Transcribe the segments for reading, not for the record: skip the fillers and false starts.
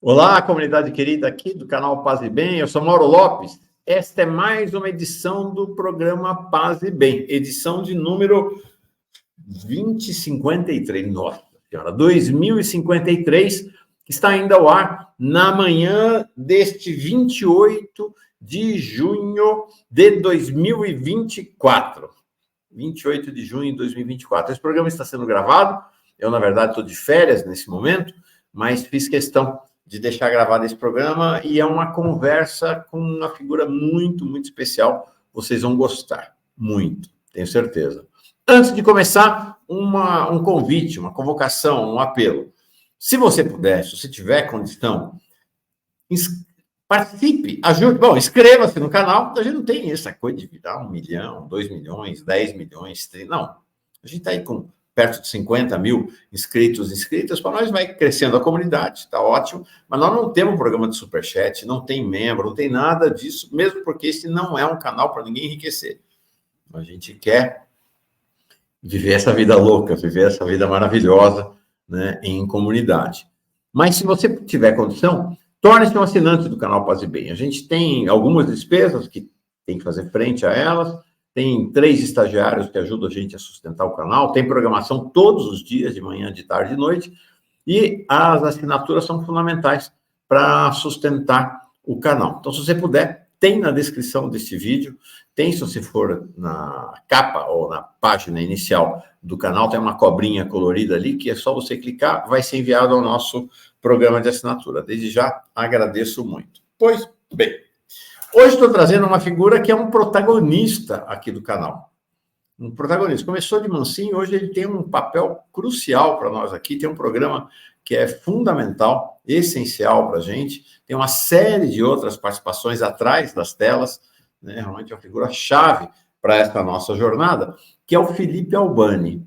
Olá, comunidade querida aqui do canal Paz e Bem, eu sou Mauro Lopes. Esta é mais uma edição do programa Paz e Bem, edição de número 2053, nossa senhora, 2053, que está ainda ao ar na manhã deste 28 de junho de 2024. 28 de junho de 2024. Esse programa está sendo gravado, eu, na verdade, estou de férias nesse momento, mas fiz questão de deixar gravado esse programa e é uma conversa com uma figura muito, muito especial. Vocês vão gostar, muito, tenho certeza. Antes de começar, um convite, uma convocação, um apelo. Se você puder, se você tiver condição, participe, ajude. Bom, inscreva-se no canal. A gente não tem essa coisa de virar 1 milhão, 2 milhões, 10 milhões, 30, não. A gente está aí com perto de 50 mil inscritos, inscritas, para nós vai crescendo a comunidade, está ótimo, mas nós não temos um programa de superchat, não tem membro, não tem nada disso, mesmo porque esse não é um canal para ninguém enriquecer. A gente quer viver essa vida louca, viver essa vida maravilhosa, né, em comunidade. Mas se você tiver condição, torne-se um assinante do canal Paz e Bem. A gente tem algumas despesas que tem que fazer frente a elas, tem 3 estagiários que ajudam a gente a sustentar o canal, tem programação todos os dias, de manhã, de tarde e de noite, e as assinaturas são fundamentais para sustentar o canal. Então, se você puder, tem na descrição deste vídeo, tem, se você for na capa ou na página inicial do canal, tem uma cobrinha colorida ali, que é só você clicar, vai ser enviado ao nosso programa de assinatura. Desde já, agradeço muito. Pois bem, hoje estou trazendo uma figura que é um protagonista aqui do canal. Um protagonista. Começou de mansinho, hoje ele tem um papel crucial para nós aqui, tem um programa que é fundamental, essencial para a gente, tem uma série de outras participações atrás das telas, né? Realmente é uma figura-chave para essa nossa jornada, que é o Felipe Albani.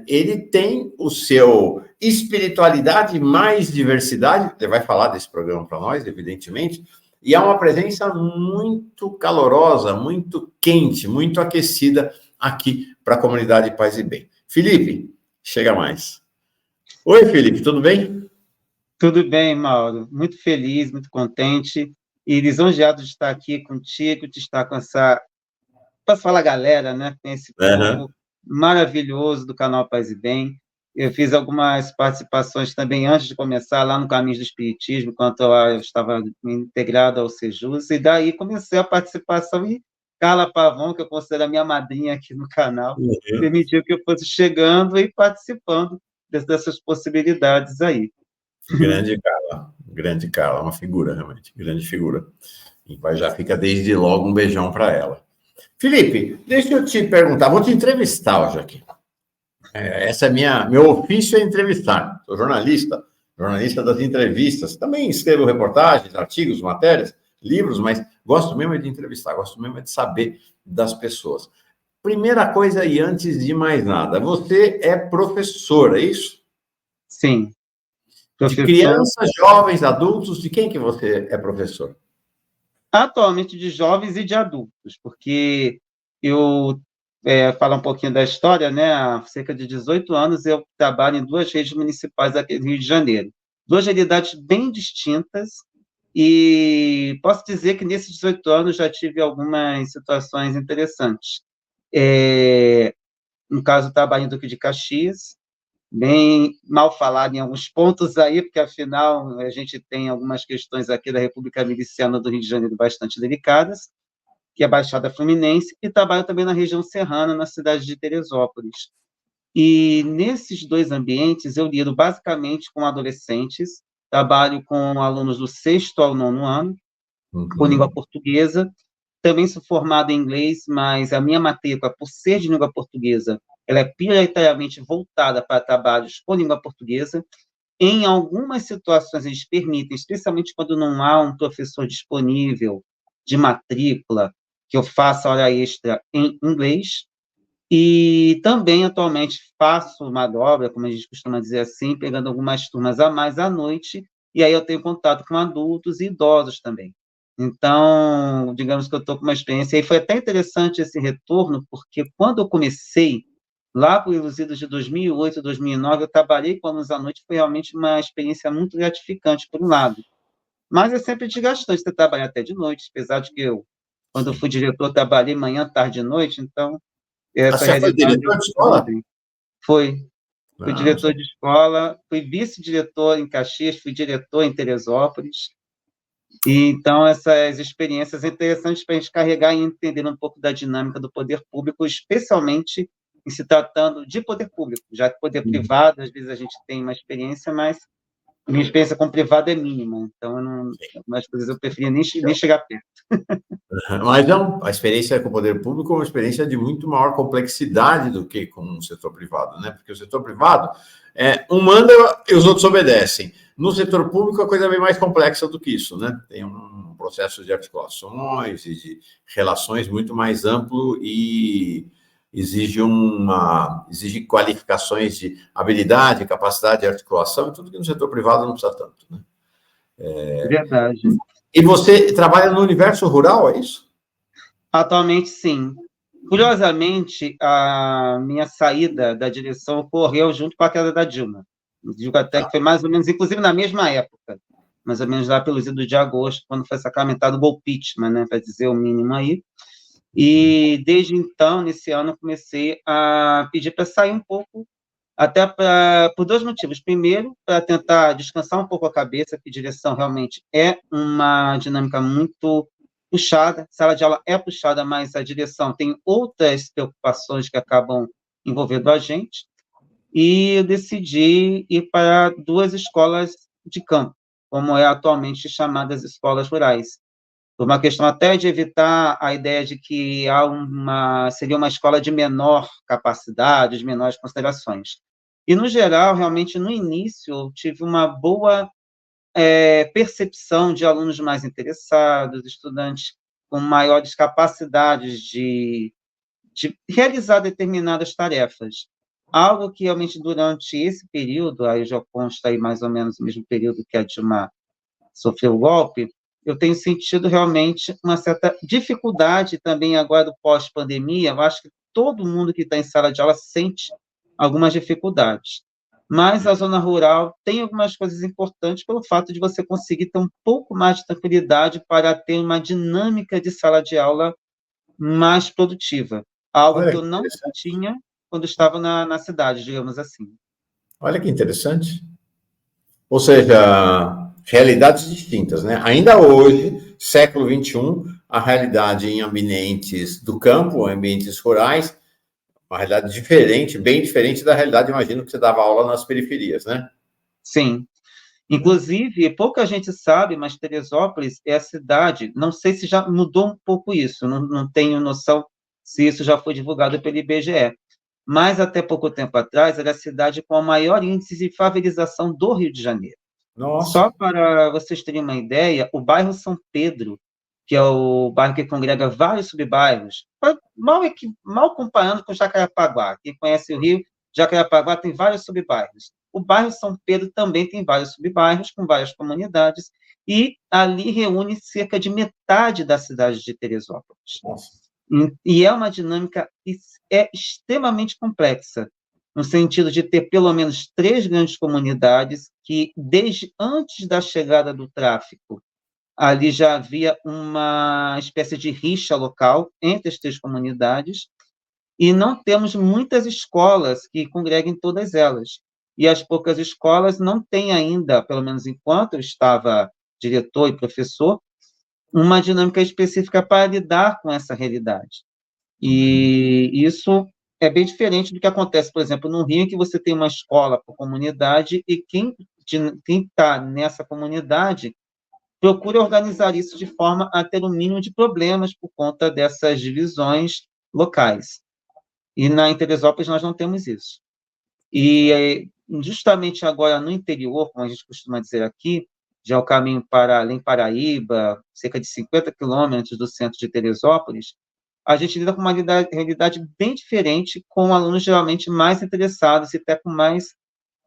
Ele tem o seu espiritualidade mais diversidade, ele vai falar desse programa para nós, evidentemente, e é uma presença muito calorosa, muito quente, muito aquecida aqui para a comunidade Paz e Bem. Felipe, chega mais. Oi, Felipe, tudo bem? Tudo bem, Mauro. Muito feliz, muito contente e lisonjeado de estar aqui contigo, de estar com essa, posso falar galera, né? Com esse povo maravilhoso do canal Paz e Bem. Eu fiz algumas participações também antes de começar lá no Caminho do Espiritismo, enquanto eu estava integrado ao Sejus, e daí comecei a participação e Carla Pavão, que eu considero a minha madrinha aqui no canal, permitiu que eu fosse chegando e participando dessas possibilidades aí. Grande Carla, uma figura, realmente, grande figura. E já fica desde logo um beijão para ela. Felipe, deixa eu te perguntar, vou te entrevistar hoje aqui. Essa é meu ofício é entrevistar. Sou jornalista das entrevistas. Também escrevo reportagens, artigos, matérias, livros, mas gosto mesmo de entrevistar, gosto mesmo de saber das pessoas. Primeira coisa e antes de mais nada, você é professor, é isso? Sim. De crianças, jovens, adultos, de quem que você é professor? Atualmente de jovens e de adultos, porque eu falar um pouquinho da história, né? Há cerca de 18 anos eu trabalho em 2 redes municipais aqui do Rio de Janeiro. 2 realidades bem distintas e posso dizer que nesses 18 anos já tive algumas situações interessantes. No caso, trabalho em Duque de Caxias, bem mal falado em alguns pontos aí, porque, afinal, a gente tem algumas questões aqui da República Miliciana do Rio de Janeiro bastante delicadas, que é a Baixada Fluminense, e trabalho também na região serrana, na cidade de Teresópolis. E nesses 2 ambientes eu lido basicamente com adolescentes, trabalho com alunos do 6º ao 9º ano, com língua portuguesa. Também sou formado em inglês, mas a minha matrícula, por ser de língua portuguesa, ela é prioritariamente voltada para trabalhos com língua portuguesa. Em algumas situações, eles permitem, especialmente quando não há um professor disponível de matrícula, que eu faça hora extra em inglês. E também, atualmente, faço uma dobra, como a gente costuma dizer assim, pegando algumas turmas a mais à noite, e aí eu tenho contato com adultos e idosos também. Então, digamos que eu estou com uma experiência, e foi até interessante esse retorno, porque quando eu comecei Lá para os idos de 2008, 2009, eu trabalhei com alunos à noite, foi realmente uma experiência muito gratificante, por um lado. Mas é sempre desgastante você trabalhar até de noite, apesar de que eu, quando eu Sim. fui diretor, trabalhei manhã, tarde e noite, então essa Você foi realidade eu diretor de conheço escola? bem. Foi, fui Não, diretor de escola, fui vice-diretor em Caxias, fui diretor em Teresópolis, e então essas experiências são interessantes para a gente carregar e entender um pouco da dinâmica do poder público, especialmente em se tratando de poder público, já que poder privado, às vezes a gente tem uma experiência, mas minha experiência com privado é mínima, então algumas coisas eu preferia nem chegar perto. mas não, a experiência com o poder público é uma experiência de muito maior complexidade do que com o setor privado, né? Porque o setor privado, um manda e os outros obedecem. No setor público, a coisa é bem mais complexa do que isso, né? Tem um processo de articulações e de relações muito mais amplo e exige qualificações de habilidade, capacidade de articulação, tudo que no setor privado não precisa tanto, né? Verdade. E você trabalha no universo rural, é isso? Atualmente, sim. Curiosamente, a minha saída da direção ocorreu junto com a queda da Dilma. Digo até que foi mais ou menos, inclusive na mesma época, mais ou menos lá pelos idos de agosto, quando foi sacramentado o golpitment, né, para dizer o mínimo aí. E desde então, nesse ano, eu comecei a pedir para sair um pouco, até por dois motivos. Primeiro, para tentar descansar um pouco a cabeça, que direção realmente é uma dinâmica muito puxada, sala de aula é puxada, mas a direção tem outras preocupações que acabam envolvendo a gente, e eu decidi ir para duas escolas de campo, como é atualmente chamadas escolas rurais, por uma questão até de evitar a ideia de que seria uma escola de menor capacidade, de menores considerações. E, no geral, realmente, no início, eu tive uma boa percepção de alunos mais interessados, estudantes com maiores capacidades de realizar determinadas tarefas. Algo que, realmente, durante esse período, aí já consta aí mais ou menos o mesmo período que a Dilma sofreu o golpe, eu tenho sentido realmente uma certa dificuldade também agora do pós-pandemia. Eu acho que todo mundo que está em sala de aula sente algumas dificuldades. Mas a zona rural tem algumas coisas importantes pelo fato de você conseguir ter um pouco mais de tranquilidade para ter uma dinâmica de sala de aula mais produtiva, algo que Olha eu que não interessante. tinha quando estava na cidade, digamos assim. Olha que interessante. Ou seja, realidades distintas, né? Ainda hoje, século XXI, a realidade em ambientes do campo, ambientes rurais, uma realidade diferente, bem diferente da realidade, imagino, que você dava aula nas periferias, né? Sim. Inclusive, pouca gente sabe, mas Teresópolis é a cidade, não sei se já mudou um pouco isso, não tenho noção se isso já foi divulgado pelo IBGE, mas até pouco tempo atrás era a cidade com o maior índice de favelização do Rio de Janeiro. Nossa, Só para vocês terem uma ideia, o bairro São Pedro, que é o bairro que congrega vários subbairros, mal comparando com Jacarepaguá. Quem conhece o Rio, Jacarepaguá tem vários subbairros. O bairro São Pedro também tem vários subbairros, com várias comunidades, e ali reúne cerca de metade da cidade de Teresópolis. nossa. E é uma dinâmica extremamente complexa, no sentido de ter pelo menos três grandes comunidades que, desde antes da chegada do tráfico, ali já havia uma espécie de rixa local entre as três comunidades, e não temos muitas escolas que congreguem todas elas. E as poucas escolas não têm ainda, pelo menos enquanto eu estava diretor e professor, uma dinâmica específica para lidar com essa realidade. E isso é bem diferente do que acontece, por exemplo, no Rio, em que você tem uma escola por comunidade e quem está nessa comunidade procura organizar isso de forma a ter um mínimo de problemas por conta dessas divisões locais. E em Teresópolis nós não temos isso. E justamente agora no interior, como a gente costuma dizer aqui, já o caminho para Além Paraíba, cerca de 50 quilômetros do centro de Teresópolis, a gente lida com uma realidade bem diferente, com alunos geralmente mais interessados e até com mais,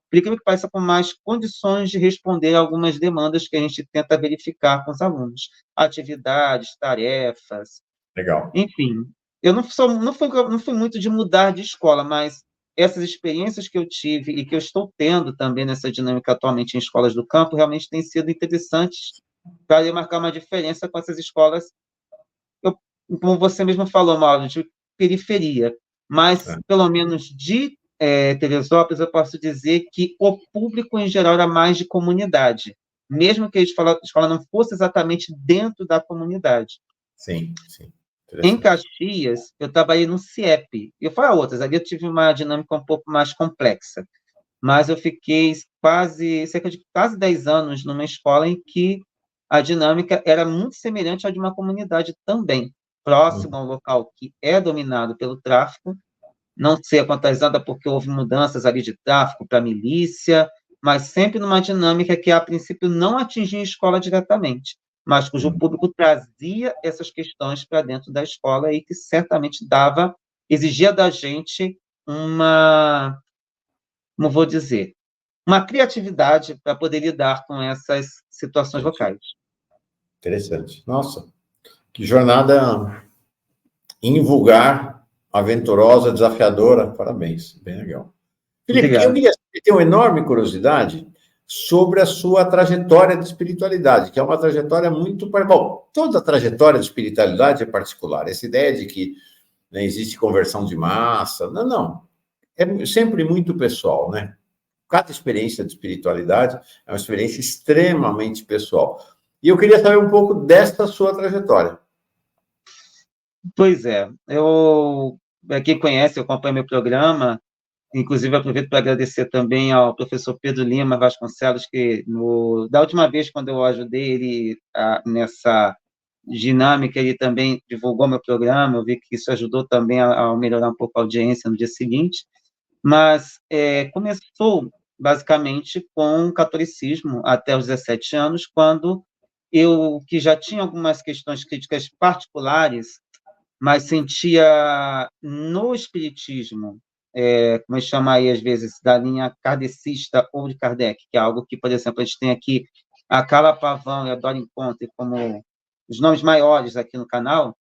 por incrível que pareça, com mais condições de responder a algumas demandas que a gente tenta verificar com os alunos. Atividades, tarefas, Legal. enfim. Eu não fui muito de mudar de escola, mas essas experiências que eu tive e que eu estou tendo também nessa dinâmica atualmente em escolas do campo realmente têm sido interessantes para marcar uma diferença com essas escolas, eu, como você mesmo falou, Mauro, de periferia, mas pelo menos de Teresópolis, eu posso dizer que o público em geral era mais de comunidade, mesmo que a escola não fosse exatamente dentro da comunidade. Sim, sim. Em Caxias, eu trabalhei no CIEP. Eu fui a outras, ali eu tive uma dinâmica um pouco mais complexa. Mas eu fiquei cerca de quase 10 anos numa escola em que a dinâmica era muito semelhante à de uma comunidade também, próximo ao local que é dominado pelo tráfico. Não sei a quantas anos, porque houve mudanças ali de tráfico para milícia, mas sempre numa dinâmica que, a princípio, não atingia a escola diretamente, mas cujo público trazia essas questões para dentro da escola e que certamente exigia da gente como vou dizer, uma criatividade para poder lidar com essas situações locais. Interessante. Nossa, que jornada invulgar, aventurosa, desafiadora. Parabéns, bem legal. Felipe, eu tenho uma enorme curiosidade sobre a sua trajetória de espiritualidade, que é uma trajetória muito... Bom, toda a trajetória de espiritualidade é particular. Essa ideia de que não existe conversão de massa, não. É sempre muito pessoal, né? Cada experiência de espiritualidade é uma experiência extremamente pessoal. E eu queria saber um pouco desta sua trajetória. Pois é. Quem conhece, eu acompanho meu programa, inclusive aproveito para agradecer também ao professor Pedro Lima Vasconcelos, que da última vez, quando eu ajudei ele nessa dinâmica, ele também divulgou meu programa, eu vi que isso ajudou também a melhorar um pouco a audiência no dia seguinte, mas começou basicamente com o catolicismo até os 17 anos, quando eu, que já tinha algumas questões críticas particulares, mas sentia no espiritismo, como eu chamo aí, às vezes, da linha kardecista ou de Kardec, que é algo que, por exemplo, a gente tem aqui a Carla Pavão e a Dora Encontre como os nomes maiores aqui no canal,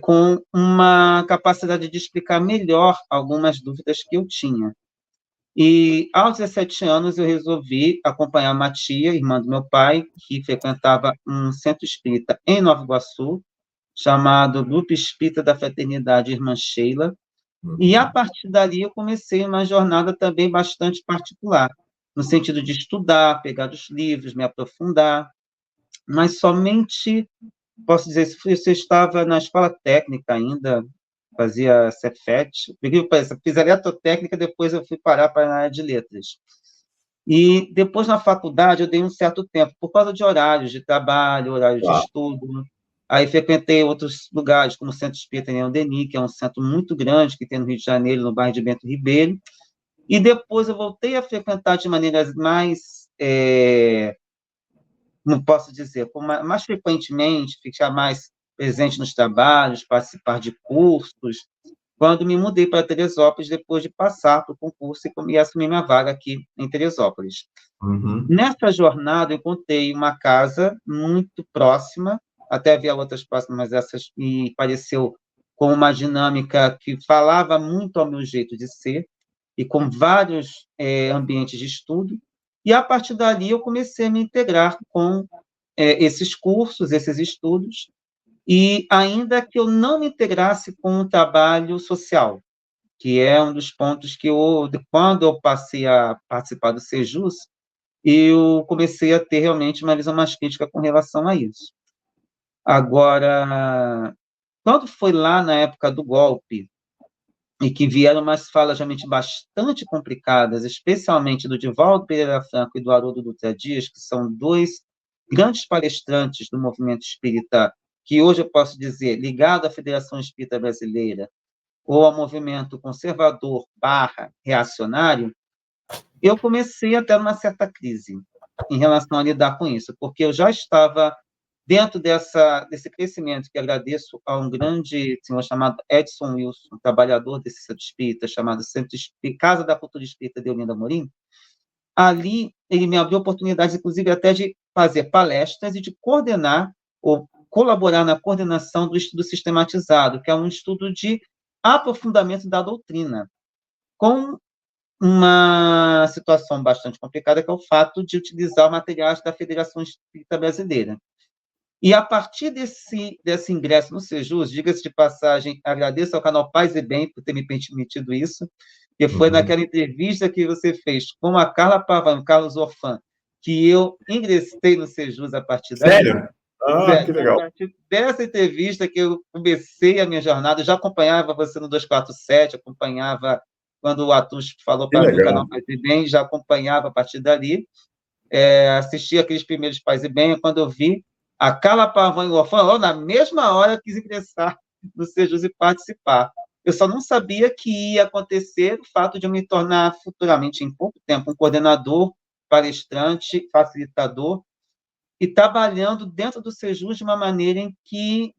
com uma capacidade de explicar melhor algumas dúvidas que eu tinha. E, aos 17 anos, eu resolvi acompanhar a uma tia, irmã do meu pai, que frequentava um centro espírita em Nova Iguaçu, chamado Grupo Espírita da Fraternidade Irmã Sheila, e, a partir dali, eu comecei uma jornada também bastante particular, no sentido de estudar, pegar os livros, me aprofundar, mas somente, posso dizer, se eu estava na escola técnica ainda, fazia Cefet, fiz eletrotécnica, depois eu fui parar para a área de letras. E depois, na faculdade, eu dei um certo tempo, por causa de horários de trabalho, horários de estudo. Aí frequentei outros lugares, como o Centro Espírita Leão Denis, que é um centro muito grande que tem no Rio de Janeiro, no bairro de Bento Ribeiro. E depois eu voltei a frequentar de maneiras mais, não posso dizer, mais frequentemente, ficar mais presente nos trabalhos, participar de cursos, quando me mudei para Teresópolis, depois de passar para o concurso e assumir minha vaga aqui em Teresópolis. Nessa jornada, eu encontrei uma casa muito próxima, até havia outras próximas, mas essas me pareceu com uma dinâmica que falava muito ao meu jeito de ser, e com vários ambientes de estudo, e, a partir dali, eu comecei a me integrar com esses cursos, esses estudos, e ainda que eu não me integrasse com o trabalho social, que é um dos pontos que quando eu passei a participar do Sejus, eu comecei a ter realmente uma visão mais crítica com relação a isso. Agora, quando foi lá na época do golpe, e que vieram umas falas realmente bastante complicadas, especialmente do Divaldo Pereira Franco e do Haroldo Dutra Dias, que são dois grandes palestrantes do movimento espírita, que hoje eu posso dizer, ligado à Federação Espírita Brasileira, ou ao movimento conservador / reacionário, eu comecei a ter uma certa crise em relação a lidar com isso, porque eu já estava dentro desse crescimento, que agradeço a um grande senhor chamado Edson Wilson, trabalhador desse centro espírita, chamado Casa da Cultura Espírita de Olinda Amorim. Ali, ele me abriu oportunidades, inclusive, até de fazer palestras e de coordenar ou colaborar na coordenação do estudo sistematizado, que é um estudo de aprofundamento da doutrina. com uma situação bastante complicada, que é o fato de utilizar materiais da Federação Espírita Brasileira. E, a partir desse ingresso no Sejus, diga-se de passagem, agradeço ao canal Paz e Bem por ter me permitido isso, que foi naquela entrevista que você fez com a Carla Pavão, Carlos Orfan, que eu ingressei no Sejus a partir daí. Sério? Ah, que legal. A partir dessa entrevista que eu comecei a minha jornada, eu já acompanhava você no 247, acompanhava quando o Atus falou para mim o canal Paz e Bem, já acompanhava a partir dali, assisti aqueles primeiros Paz e Bem, quando eu vi a Carla Pavão e o Orfan, na mesma hora eu quis ingressar no Sejus e participar. Eu só não sabia que ia acontecer o fato de eu me tornar futuramente, em pouco tempo, um coordenador, palestrante, facilitador, e trabalhando dentro do Sejus de uma maneira em que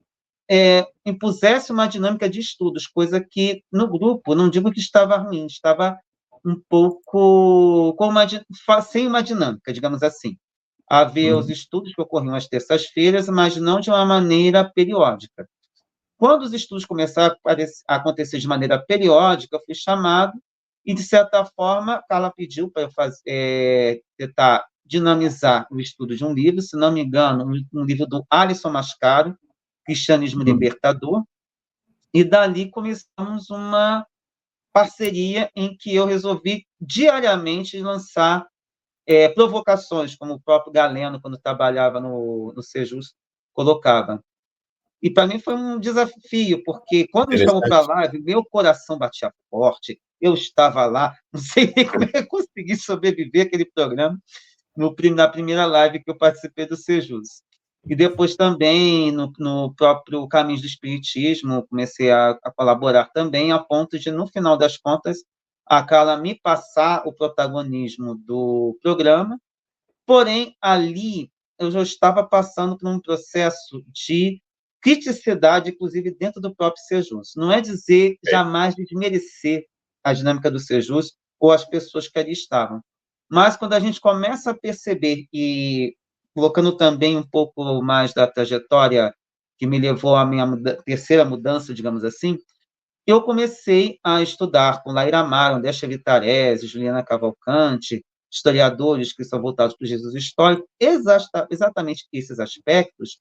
impusesse uma dinâmica de estudos, coisa que no grupo, não digo que estava ruim, estava um pouco sem uma dinâmica, digamos assim. Havia os estudos que ocorriam às terças-feiras, mas não de uma maneira periódica. Quando os estudos começaram a acontecer de maneira periódica, eu fui chamado e, de certa forma, a Carla pediu para eu tentar dinamizar o estudo de um livro, se não me engano, um livro do Alisson Mascaro, Cristianismo Libertador, e dali começamos uma parceria em que eu resolvi diariamente lançar provocações, como o próprio Galeno, quando trabalhava no Sejus, colocava. E para mim foi um desafio, porque quando eles estavam para a live, meu coração batia forte, eu estava lá, não sei nem como eu consegui sobreviver àquele programa, na primeira live que eu participei do Sejus. E depois também, no próprio Caminhos do Espiritismo, comecei a colaborar também, a ponto de, no final das contas, a Carla me passar o protagonismo do programa, porém, ali, eu já estava passando por um processo de criticidade, inclusive, dentro do próprio Sejus. Não é dizer jamais desmerecer a dinâmica do Sejus ou as pessoas que ali estavam. Mas, quando a gente começa a perceber, e colocando também um pouco mais da trajetória que me levou à minha terceira mudança, digamos assim, eu comecei a estudar com Laíra Amaro, Andréa Vitarese, Juliana Cavalcante, historiadores que são voltados para o Jesus histórico, exatamente esses aspectos,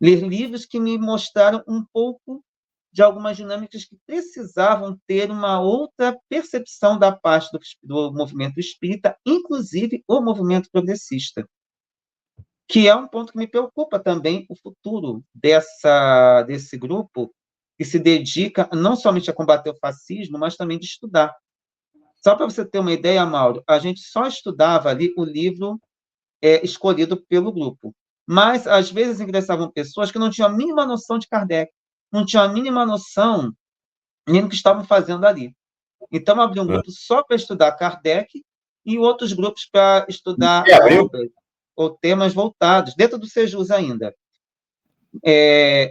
ler livros que me mostraram um pouco de algumas dinâmicas que precisavam ter uma outra percepção da parte do movimento espírita, inclusive o movimento progressista, que é um ponto que me preocupa também, o futuro desse grupo, que se dedica não somente a combater o fascismo, mas também de estudar. Só para você ter uma ideia, Mauro, a gente só estudava ali o livro escolhido pelo grupo. Mas, às vezes, ingressavam pessoas que não tinham a mínima noção de Kardec, não tinham a mínima noção nem do que estavam fazendo ali. Então, abri um grupo só para estudar Kardec e outros grupos para estudar obras ou temas voltados, dentro do Sejus ainda.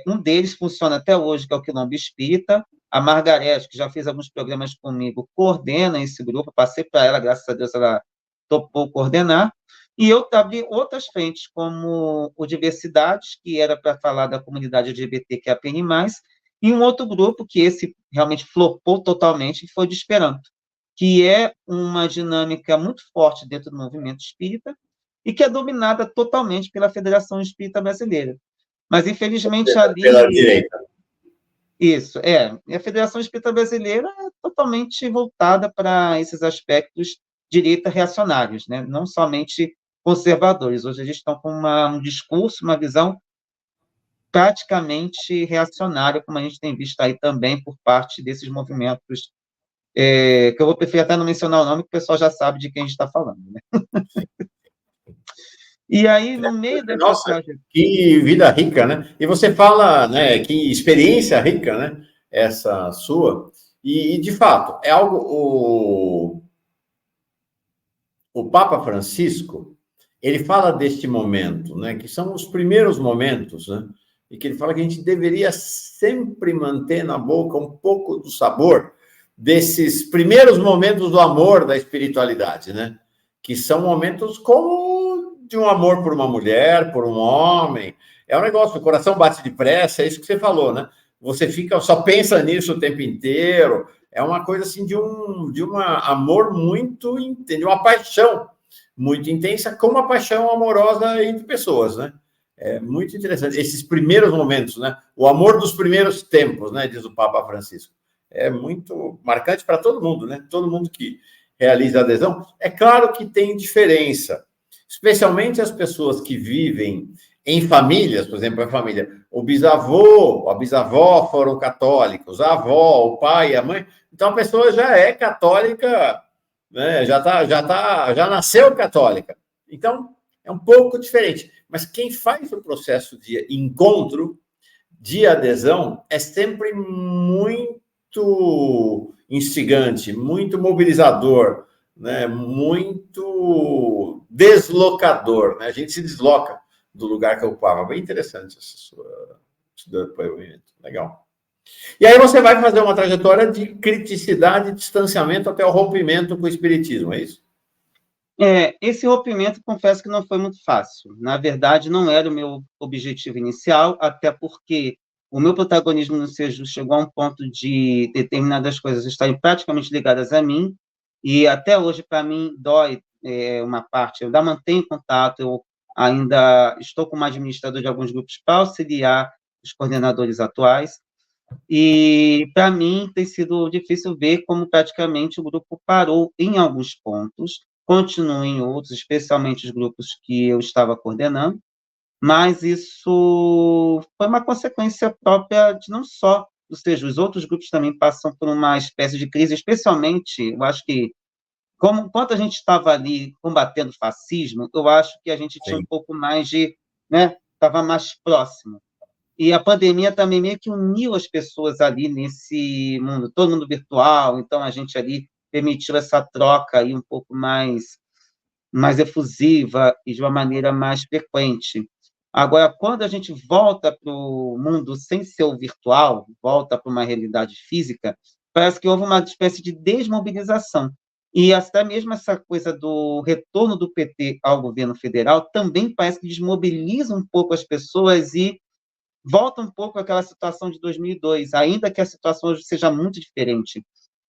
Um deles funciona até hoje, que é o Quilombo Espírita. A Margarete, que já fez alguns programas comigo, coordena esse grupo. Passei para ela, graças a Deus, ela topou coordenar. E eu abri outras frentes, como o Diversidades, que era para falar da comunidade LGBTQIA+, e um outro grupo, que esse realmente flopou totalmente, que foi o de Esperanto, que é uma dinâmica muito forte dentro do movimento espírita e que é dominada totalmente pela Federação Espírita Brasileira. Mas, infelizmente, ali... Pela direita. Isso, E a Federação Espírita Brasileira é totalmente voltada para esses aspectos direita reacionários, né? Não somente conservadores. Hoje eles estão com um discurso, uma visão praticamente reacionária, como a gente tem visto aí também por parte desses movimentos, que eu vou preferir até não mencionar o nome, porque o pessoal já sabe de quem a gente está falando, né? E aí, no meio dessa... Nossa, que vida rica, né? E você fala, né, que experiência rica, né? Essa sua. E de fato, é algo... O Papa Francisco, ele fala deste momento, né? Que são os primeiros momentos, né? E que ele fala que a gente deveria sempre manter na boca um pouco do sabor desses primeiros momentos do amor, da espiritualidade, né? Que são momentos como de um amor por uma mulher, por um homem. É um negócio, o coração bate depressa, é isso que você falou, né? Você só pensa nisso o tempo inteiro, é uma coisa assim de um amor muito, de uma paixão muito intensa, como uma paixão amorosa entre pessoas, né? É muito interessante. Esses primeiros momentos, né? O amor dos primeiros tempos, né? Diz o Papa Francisco. É muito marcante para todo mundo, né? Todo mundo que realiza adesão. É claro que tem diferença, especialmente as pessoas que vivem em famílias, por exemplo, a família, o bisavô, a bisavó foram católicos, a avó, o pai, a mãe. Então a pessoa já é católica, né? Já nasceu católica. Então é um pouco diferente. Mas quem faz o processo de encontro, de adesão, é sempre muito instigante, muito mobilizador, né? Muito deslocador. Né? A gente se desloca do lugar que ocupava. Bem interessante esse seu depoimento. Legal. E aí você vai fazer uma trajetória de criticidade e distanciamento até o rompimento com o espiritismo, é isso? Esse rompimento, confesso que não foi muito fácil. Na verdade, não era o meu objetivo inicial, até porque o meu protagonismo no Seju chegou a um ponto de determinadas coisas estarem praticamente ligadas a mim, e até hoje, para mim, dói uma parte. Eu ainda mantenho contato, eu ainda estou como administrador de alguns grupos para auxiliar os coordenadores atuais, e para mim tem sido difícil ver como praticamente o grupo parou em alguns pontos, continua em outros, especialmente os grupos que eu estava coordenando, mas isso foi uma consequência própria de não só, ou seja, os outros grupos também passam por uma espécie de crise, especialmente, eu acho que, como enquanto a gente estava ali combatendo o fascismo, eu acho que a gente tinha um Sim. pouco mais de, né, estava mais próximo. E a pandemia também meio que uniu as pessoas ali nesse mundo, todo mundo virtual, então a gente ali permitiu essa troca aí um pouco mais efusiva e de uma maneira mais frequente. Agora, quando a gente volta para o mundo sem ser o virtual, volta para uma realidade física, parece que houve uma espécie de desmobilização. E até mesmo essa coisa do retorno do PT ao governo federal também parece que desmobiliza um pouco as pessoas e volta um pouco àquela situação de 2002, ainda que a situação hoje seja muito diferente,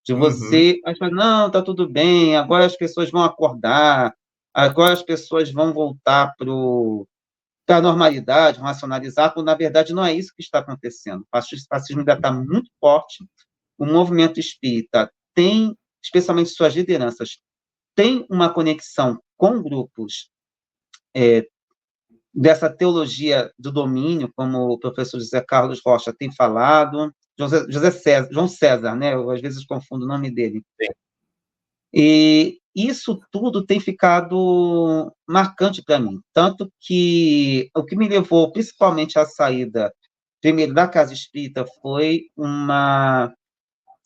de Uhum. você achar, não, está tudo bem, agora as pessoas vão acordar, agora as pessoas vão voltar para a normalidade, vão racionalizar, quando na verdade não é isso que está acontecendo. O fascismo ainda está muito forte, o movimento espírita tem, especialmente suas lideranças, tem uma conexão com grupos dessa teologia do domínio, como o professor José Carlos Rocha tem falado, João César, né? Eu às vezes confundo o nome dele. Sim. E isso tudo tem ficado marcante para mim, tanto que o que me levou principalmente à saída, primeiro, da Casa Espírita, foi uma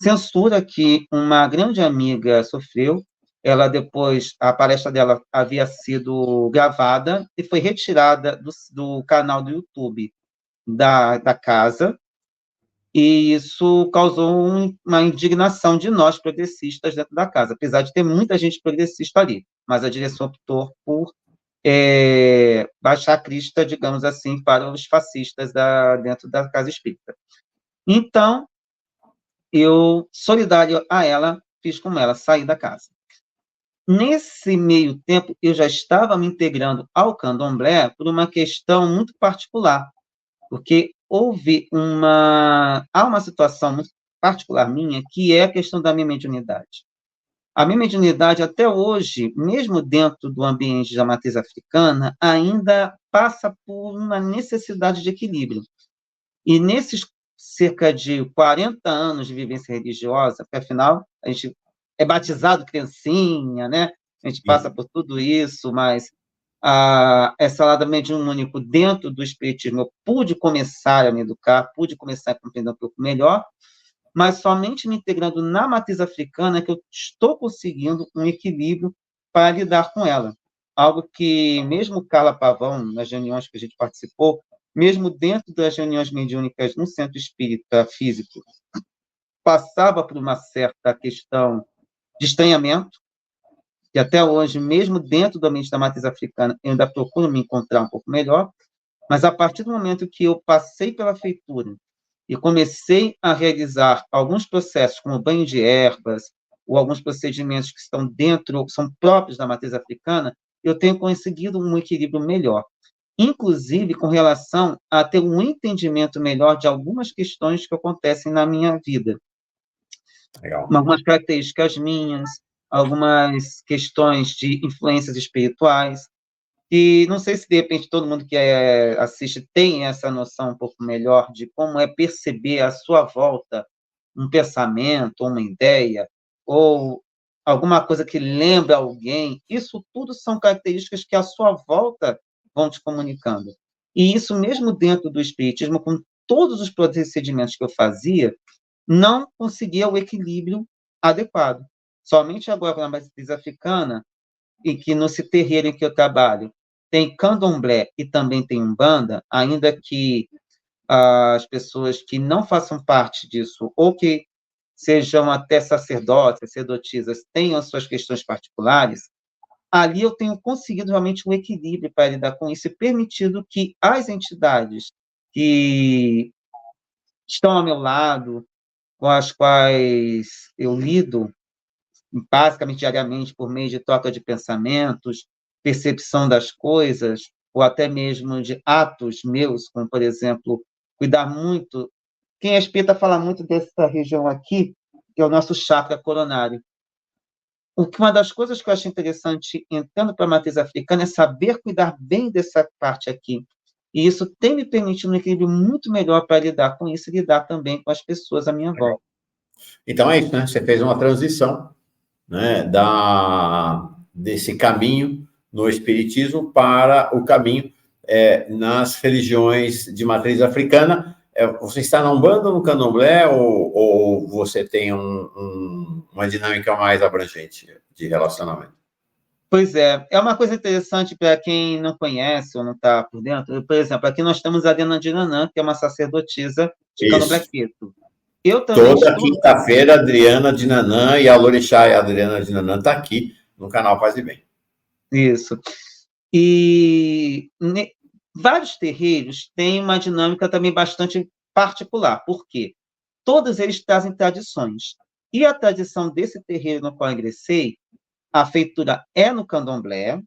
censura que uma grande amiga sofreu. Ela depois, a palestra dela havia sido gravada e foi retirada do canal do YouTube da casa, e isso causou uma indignação de nós, progressistas, dentro da casa, apesar de ter muita gente progressista ali, mas a direção optou por baixar a crista, digamos assim, para os fascistas dentro da Casa Espírita. Então, eu, solidário a ela, fiz como ela, sair da casa. Nesse meio tempo, eu já estava me integrando ao candomblé por uma questão muito particular, porque há uma situação muito particular minha, que é a questão da minha mediunidade. A minha mediunidade, até hoje, mesmo dentro do ambiente da matriz africana, ainda passa por uma necessidade de equilíbrio. E nesses cerca de 40 anos de vivência religiosa, porque, afinal, a gente é batizado criancinha, né? A gente passa por tudo isso, mas essa lado mediúnico dentro do espiritismo, eu pude começar a me educar, pude começar a compreender um pouco melhor, mas somente me integrando na matriz africana que eu estou conseguindo um equilíbrio para lidar com ela. Algo que, mesmo Carla Pavão, nas reuniões que a gente participou, mesmo dentro das reuniões mediúnicas no centro espírita físico, passava por uma certa questão de estranhamento, que até hoje, mesmo dentro do ambiente da matriz africana, eu ainda procuro me encontrar um pouco melhor, mas a partir do momento que eu passei pela feitura e comecei a realizar alguns processos, como banho de ervas, ou alguns procedimentos que estão dentro, são próprios da matriz africana, eu tenho conseguido um equilíbrio melhor, inclusive com relação a ter um entendimento melhor de algumas questões que acontecem na minha vida. Legal. Algumas características minhas, algumas questões de influências espirituais, e não sei se, de repente, todo mundo que assiste tem essa noção um pouco melhor de como é perceber à sua volta um pensamento, uma ideia, ou alguma coisa que lembra alguém. Isso tudo são características que à sua volta vão te comunicando. E isso mesmo dentro do espiritismo, com todos os procedimentos que eu fazia, não conseguia o equilíbrio adequado. Somente agora, na matriz africana, e que nesse terreiro em que eu trabalho, tem candomblé e também tem umbanda, ainda que as pessoas que não façam parte disso, ou que sejam até sacerdotes, sacerdotisas, tenham as suas questões particulares, ali eu tenho conseguido realmente um equilíbrio para lidar com isso e permitido que as entidades que estão ao meu lado, com as quais eu lido, basicamente diariamente, por meio de troca de pensamentos, percepção das coisas, ou até mesmo de atos meus, como, por exemplo, cuidar muito. Quem é espírita fala muito dessa região aqui, que é o nosso chakra coronário. Uma das coisas que eu acho interessante entrando para a matriz africana é saber cuidar bem dessa parte aqui. E isso tem me permitido um equilíbrio muito melhor para lidar com isso e lidar também com as pessoas à minha volta. Então é isso, né? Você fez uma transição, né, desse caminho no espiritismo para o caminho nas religiões de matriz africana. Você está na Umbanda ou no Candomblé, ou você tem uma dinâmica mais abrangente de relacionamento? Pois é uma coisa interessante para quem não conhece ou não está por dentro. Por exemplo, aqui nós temos a Adriana Dinanã, que é uma sacerdotisa de Candomblé Isso. Queto. Eu também Toda estou... quinta-feira, Adriana Dinanã e a Lorixá e a Adriana Dinanã está aqui no canal Paz e Bem. Isso. E vários terreiros têm uma dinâmica também bastante particular. Por quê? Todos eles trazem tradições. E a tradição desse terreiro no qual eu ingressei, a feitura é no candomblé,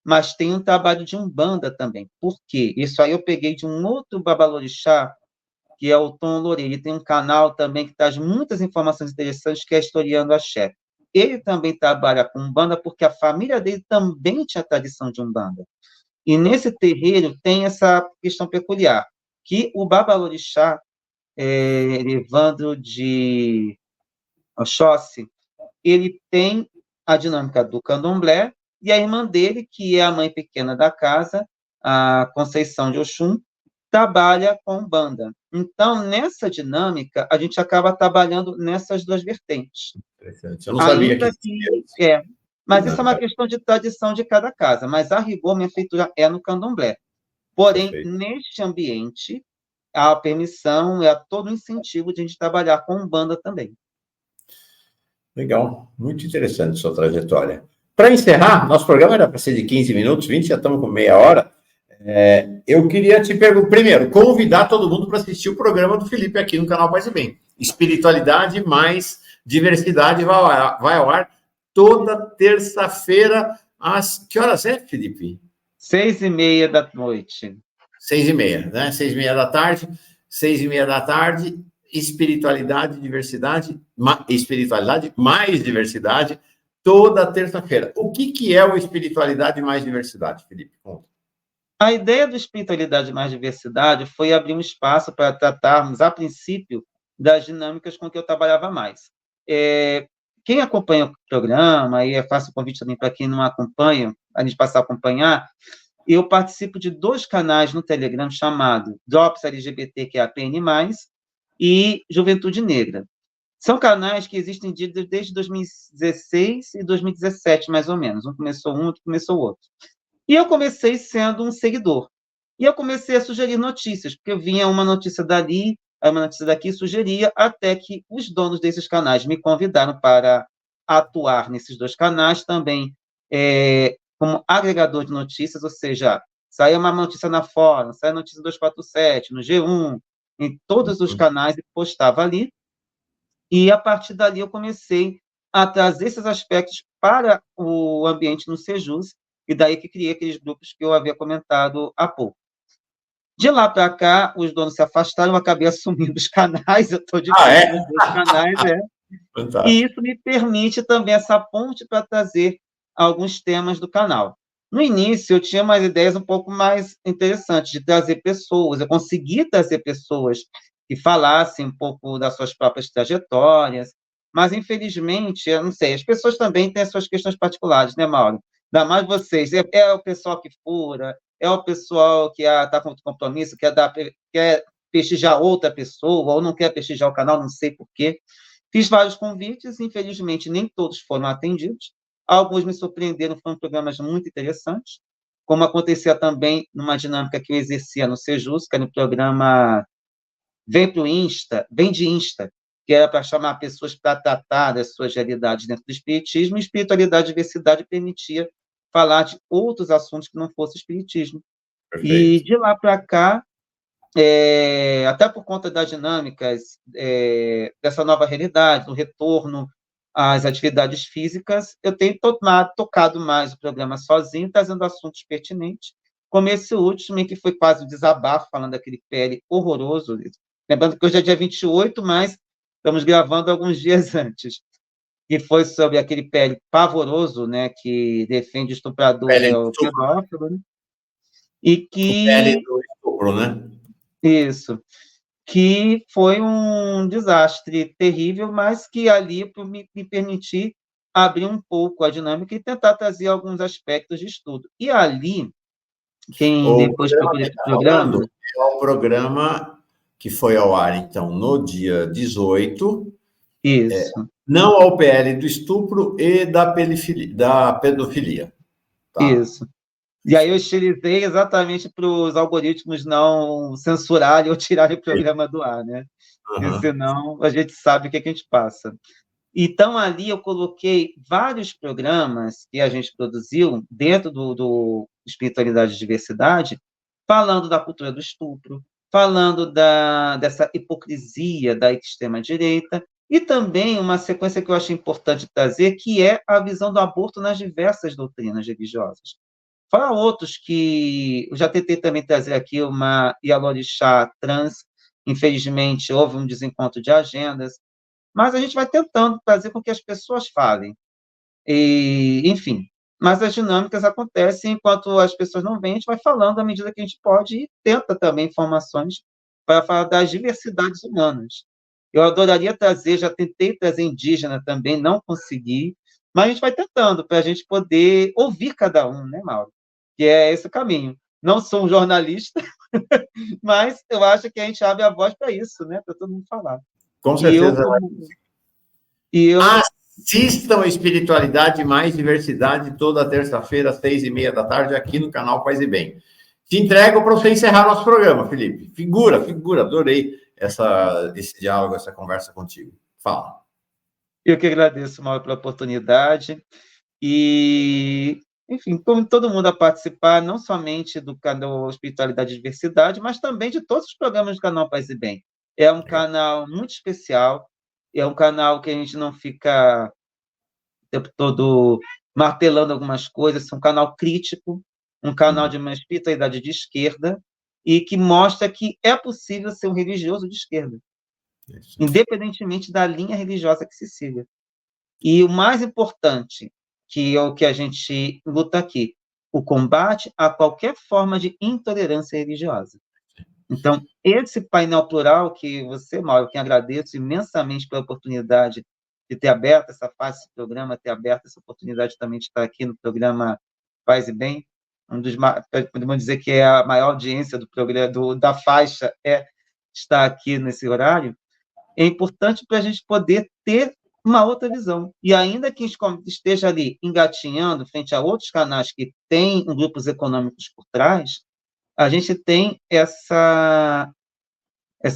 mas tem um trabalho de umbanda também. Por quê? Isso aí eu peguei de um outro babalorixá, que é o Tom Loureiro. Ele tem um canal também que traz muitas informações interessantes, que é Historiando Axé. Ele também trabalha com umbanda, porque a família dele também tinha tradição de umbanda. E nesse terreiro tem essa questão peculiar, que o babalorixá, Evandro de Oxóssi, ele tem a dinâmica do candomblé, e a irmã dele, que é a mãe pequena da casa, a Conceição de Oxum, trabalha com umbanda. Então, nessa dinâmica, a gente acaba trabalhando nessas duas vertentes. Eu não sabia que mas isso é uma questão de tradição de cada casa, mas a rigor minha feitura é no candomblé. Porém, Perfeito. neste ambiente, há a permissão, há todo o incentivo de a gente trabalhar com umbanda também. Legal, muito interessante sua trajetória. Para encerrar, nosso programa era para ser de 15 minutos, 20, já estamos com meia hora. Eu queria te perguntar, primeiro, convidar todo mundo para assistir o programa do Felipe aqui no canal Paz e Bem. Espiritualidade mais diversidade vai ao ar toda terça-feira, às... Que horas é, Felipe? 6h30 da noite. 6h30, né? 6h30 da tarde, 6h30 da tarde, espiritualidade mais diversidade, toda terça-feira. O que é o espiritualidade mais diversidade, Felipe? Conta. A ideia do espiritualidade mais diversidade foi abrir um espaço para tratarmos, a princípio, das dinâmicas com que eu trabalhava mais. Quem acompanha o programa, e faço o convite também para quem não acompanha, a gente passar a acompanhar, eu participo de 2 canais no Telegram chamado Drops LGBTQIAPN+, e Juventude Negra. São canais que existem desde 2016 e 2017, mais ou menos. Um começou outro começou o outro. E eu comecei sendo um seguidor. E eu comecei a sugerir notícias, porque eu vinha uma notícia dali, uma notícia daqui, sugeria, até que os donos desses canais me convidaram para atuar nesses 2 canais também, como agregador de notícias, ou seja, saía uma notícia na Fórum, saía notícia 247, no G1, em todos os canais e postava ali. E, a partir dali, eu comecei a trazer esses aspectos para o ambiente no Sejus, e daí que criei aqueles grupos que eu havia comentado há pouco. De lá para cá, os donos se afastaram, eu acabei assumindo os canais, eu estou de frente nos dois canais, e isso me permite também essa ponte para trazer alguns temas do canal. No início, eu tinha umas ideias um pouco mais interessantes de trazer pessoas, eu consegui trazer pessoas que falassem um pouco das suas próprias trajetórias, mas, infelizmente, eu não sei, as pessoas também têm as suas questões particulares, né, Mauro? Ainda mais vocês, é o pessoal que fura, é o pessoal que está com compromisso, quer prestigiar outra pessoa, ou não quer prestigiar o canal, não sei por quê. Fiz vários convites, infelizmente nem todos foram atendidos. Alguns me surpreenderam, foram programas muito interessantes, como acontecia também numa dinâmica que eu exercia no Sejus, que era no programa Vem pro Insta, Vem de Insta, que era para chamar pessoas para tratar das suas realidades dentro do espiritismo, e espiritualidade e diversidade permitia falar de outros assuntos que não fosse espiritismo. Perfeito. E de lá para cá, até por conta das dinâmicas dessa nova realidade, do retorno às atividades físicas, eu tenho tocado mais o programa sozinho, trazendo assuntos pertinentes, como esse último, em que foi quase um desabafo, falando daquele PL horroroso. Lembrando que hoje é dia 28, mas estamos gravando alguns dias antes, que foi sobre aquele PL pavoroso, né, que defende o estuprador e o pedófilo, né? E que... O PL do estupro, né? Isso. Que foi um desastre terrível, mas que ali me permitir abrir um pouco a dinâmica e tentar trazer alguns aspectos de estudo. E ali, quem depois procura esse programa... É o programa que foi ao ar, então, no dia 18. Isso. Não ao PL do estupro e da pedofilia. Tá? Isso. E aí eu estilizei exatamente para os algoritmos não censurarem ou tirarem o programa do ar, né? Porque senão a gente sabe o que a gente passa. Então, ali eu coloquei vários programas que a gente produziu dentro do Espiritualidade e Diversidade, falando da cultura do estupro, falando dessa hipocrisia da extrema-direita, e também uma sequência que eu achei importante trazer, que é a visão do aborto nas diversas doutrinas religiosas. Fora outros que eu já tentei também trazer aqui, uma Ialorixá trans, infelizmente houve um desencontro de agendas, mas a gente vai tentando fazer com que as pessoas falem. E, enfim, mas as dinâmicas acontecem enquanto as pessoas não vêm, a gente vai falando à medida que a gente pode e tenta também informações para falar das diversidades humanas. Eu adoraria trazer, já tentei trazer indígena também, não consegui, mas a gente vai tentando para a gente poder ouvir cada um, né, Mauro? Que é esse o caminho. Não sou um jornalista, mas eu acho que a gente abre a voz para isso, né? Para todo mundo falar. Com certeza. Assistam Espiritualidade Mais Diversidade toda terça-feira, às 6h30 aqui no canal Paz e Bem. Te entrego para você encerrar nosso programa, Felipe. Figura, adorei esse diálogo, essa conversa contigo. Fala. Eu que agradeço, Mauro, pela oportunidade. E, enfim, como todo mundo a participar, não somente do canal Espiritualidade e Diversidade, mas também de todos os programas do canal Paz e Bem. É um canal muito especial, é um canal que a gente não fica o tempo todo martelando algumas coisas, é um canal crítico, um canal de uma espiritualidade de esquerda, e que mostra que é possível ser um religioso de esquerda, independentemente da linha religiosa que se siga. E o mais importante, que é o que a gente luta aqui, o combate a qualquer forma de intolerância religiosa. Então, esse painel plural que você, Mauro, que agradeço imensamente pela oportunidade de ter aberto essa fase desse programa, ter aberto essa oportunidade também de estar aqui no programa Paz e Bem, podemos dizer que é a maior audiência do programa, da faixa, estar aqui nesse horário, é importante para a gente poder ter uma outra visão. E ainda que esteja ali engatinhando frente a outros canais que têm grupos econômicos por trás, a gente tem essa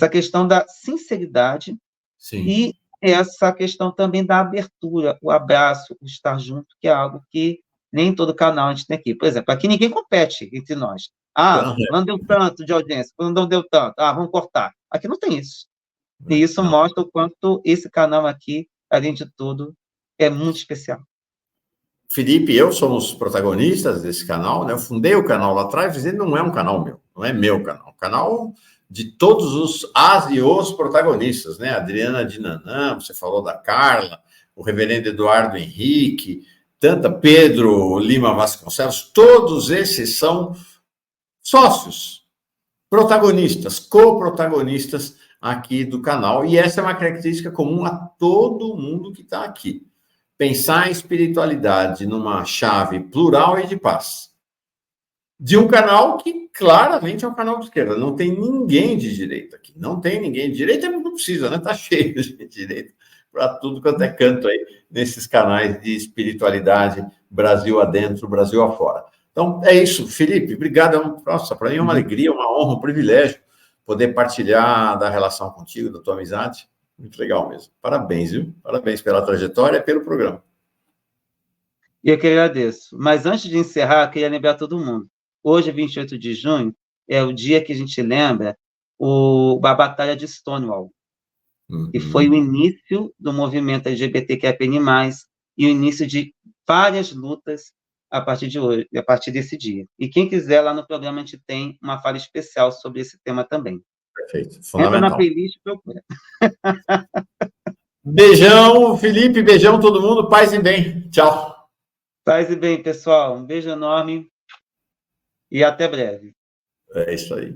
questão da sinceridade. Sim. E essa questão também da abertura, o abraço, o estar junto, que é algo que nem todo canal a gente tem aqui. Por exemplo, aqui ninguém compete entre nós. Ah, não deu tanto de audiência, não deu tanto. Ah, vamos cortar. Aqui não tem isso. E isso mostra o quanto esse canal aqui, além de tudo, é muito especial. Felipe e eu somos protagonistas desse canal, né? Eu fundei o canal lá atrás, mas ele não é um canal meu, não é meu canal. É um canal de todos as e os protagonistas, né? Adriana Dinanã, você falou da Carla, o reverendo Eduardo Henrique, Pedro Lima Vasconcelos, todos esses são sócios, protagonistas, co-protagonistas aqui do canal. E essa é uma característica comum a todo mundo que está aqui. Pensar em espiritualidade numa chave plural e de paz. De um canal que claramente é um canal de esquerda. Não tem ninguém de direita aqui. Não tem ninguém de direita, não precisa, né? Está cheio de direita para tudo quanto é canto aí, nesses canais de espiritualidade, Brasil adentro, Brasil afora. Então, é isso. Felipe, obrigado. Nossa, para mim é uma alegria, uma honra, um privilégio poder partilhar da relação contigo, da tua amizade. Muito legal mesmo. Parabéns, viu? Parabéns pela trajetória e pelo programa. E eu que agradeço. Mas antes de encerrar, eu queria lembrar todo mundo. Hoje, 28 de junho, é o dia que a gente lembra a Batalha de Stonewall, que foi o início do movimento LGBTQIA+, e o início de várias lutas a partir de hoje, a partir desse dia. E quem quiser, lá no programa a gente tem uma fala especial sobre esse tema também. Perfeito, fundamental. Entra na playlist e procura. Beijão, Felipe, beijão todo mundo, paz e bem. Tchau. Paz e bem, pessoal. Um beijo enorme e até breve. É isso aí.